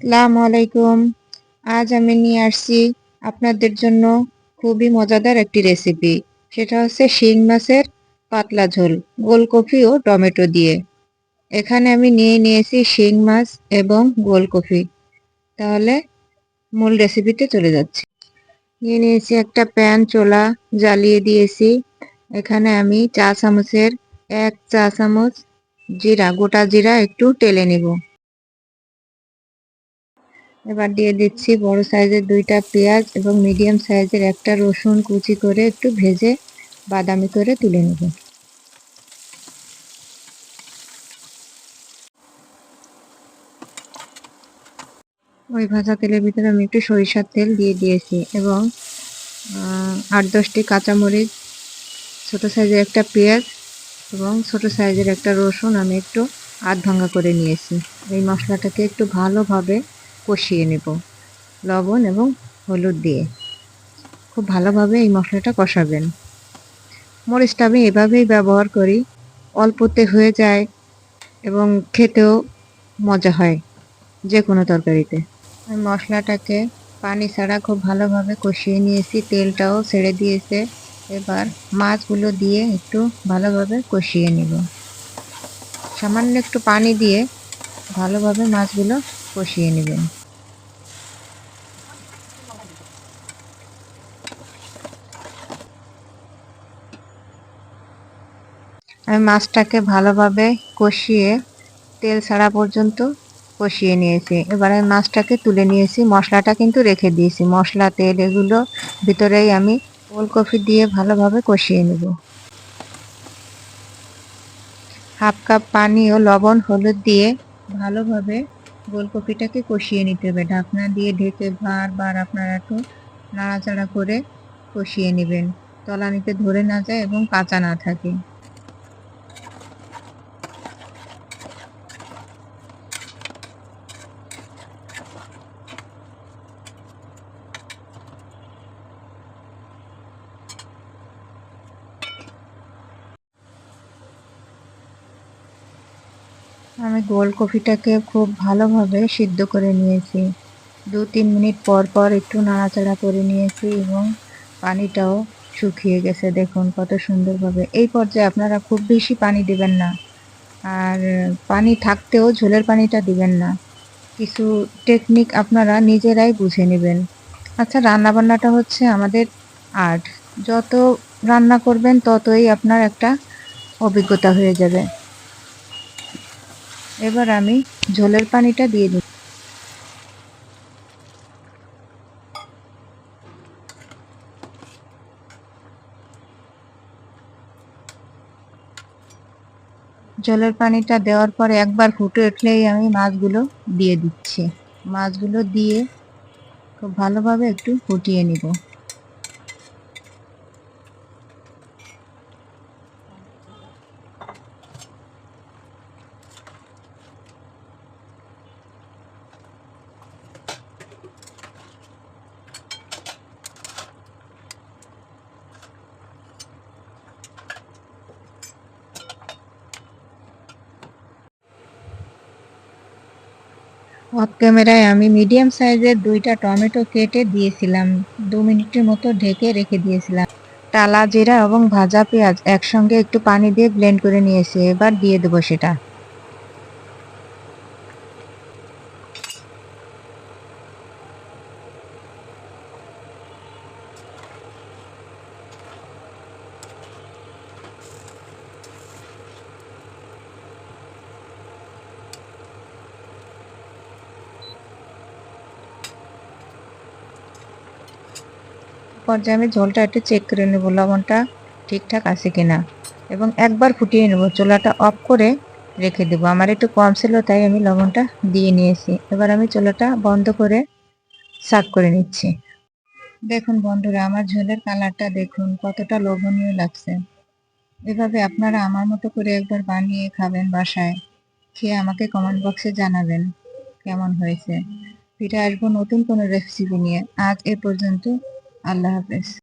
আসসালামু আলাইকুম। আজ আমি নিয়ে আসছি আপনাদের জন্য খুবই মজাদার একটি রেসিপি। সেটা হচ্ছে শিং মাছের পাতলা ঝোল, গোলকপি ও টমেটো দিয়ে। এখানে আমি নিয়ে নিয়েছি শিং মাছ এবং গোলকপি। তাহলে মূল রেসিপিতে চলে যাচ্ছি। নিয়ে নিয়েছি একটা প্যান, চুলা জ্বালিয়ে দিয়েছি। এখানে আমি চা চামচের 1 চা চামচ জিরা, গোটা জিরা একটু টেলে নিব। এবার দিয়ে দিচ্ছি বড় সাইজের 2টা পেঁয়াজ এবং মিডিয়াম সাইজের একটা রসুন কুচি করে একটু ভেজে বাদামি করে তুলে নেব। ওই ভাজা তেলের ভিতরে আমি একটু সরিষার তেল দিয়ে দিয়েছি এবং 8-10টি কাঁচামরিচ, ছোট সাইজের একটা পেঁয়াজ এবং ছোট সাইজের একটা রসুন আমি একটু আধ ভাঙা করে নিয়েছি। এই মশলাটাকে একটু ভালোভাবে কষিয়ে নেব লবণ এবং হলুদ দিয়ে। খুব ভালোভাবে এই মশলাটা কষাবেন। মরিচটা আমি এভাবেই ব্যবহার করি, অল্পতে হয়ে যায় এবং খেতেও মজা হয় যে কোনো তরকারিতে। আমি মশলাটাকে পানি ছাড়া খুব ভালোভাবে কষিয়ে নিয়েছি, তেলটাও ছেড়ে দিয়েছে। এবার মাছগুলো দিয়ে একটু ভালোভাবে কষিয়ে নিব। সামান্য একটু পানি দিয়ে ভালোভাবে মাছগুলো কষিয়ে নেবেন। আমি মাছটাকে ভালোভাবে কষিয়ে তেল ছাড়া পর্যন্ত কষিয়ে নিয়েছি। এবার আমি মাছটাকে তুলে নিয়েছি, মশলাটা কিন্তু রেখে দিয়েছি। মশলা, তেল এগুলো ভিতরেই আমি ফুলকপি দিয়ে ভালোভাবে কষিয়ে নেব। হাফ কাপ পানি ও লবণ হলুদ দিয়ে ভালোভাবে ফুলকপিটাকে কষিয়ে নিতে হবে। ঢাকনা দিয়ে ঢেকে বারবার আপনারা একটু নাড়াচাড়া করে কষিয়ে নেবেন, তলানিতে ধরে না যায় এবং কাঁচা না থাকে। আমি গোলকপিটাকে খুব ভালোভাবে সিদ্ধ করে নিয়েছি। 2-3 মিনিট পর পর একটু নাড়াচাড়া করে নিয়েছি এবং পানিটাও শুকিয়ে গেছে, দেখুন কত সুন্দরভাবে। এই পর্যায়ে আপনারা খুব বেশি পানি দিবেন না, আর পানি থাকতেও ঝোলের পানিটা দিবেন না। কিছু টেকনিক আপনারা নিজেরাই বুঝে নেবেন। আচ্ছা, রান্নাবান্নাটা হচ্ছে আমাদের আর্ট। যত রান্না করবেন ততই আপনার একটা অভিজ্ঞতা হয়ে যাবে। এবার আমি ঝোলের পানিটা দিয়ে দিই। ঝোলের পানিটা দেওয়ার পরে একবার ফুটে উঠলেই আমি মাছগুলো দিয়ে দিচ্ছি। মাছগুলো দিয়ে খুব ভালোভাবে একটু ফুটিয়ে নিব। অফ ক্যামেরায় আমি মিডিয়াম সাইজের 2টা টমেটো কেটে দিয়েছিলাম। 2 মিনিটের মতো ঢেকে রেখে দিয়েছিলাম। টালা জিরা এবং ভাজা পেঁয়াজ একসঙ্গে একটু পানি দিয়ে ব্লেন্ড করে নিয়েছি। এবার দিয়ে দেবো সেটা। পর্যায়ে আমি ঝোলটা একটু চেক করে নেব, লবণটা ঠিকঠাক আছে কিনা, এবং একবার ফুটিয়ে নেব। চুলাটা অফ করে রেখে দেব। আমার একটু কম ছিল তাই আমি লবণটা দিয়ে নিয়েছি। এবার আমি চুলাটা বন্ধ করে সার্ভ করে নিচ্ছি। দেখুন বন্ধুরা, আমার ঝোলের কালারটা দেখুন কতটা লোভনীয় লাগছে। এভাবে আপনারা আমার মতো করে একবার বানিয়ে খাবেন বাসায়। খেয়ে আমাকে কমেন্ট বক্সে জানাবেন কেমন হয়েছে। ফিরে আসবো নতুন কোনো রেসিপি নিয়ে। আজ এ পর্যন্ত। আল্লাহ হাফেজ।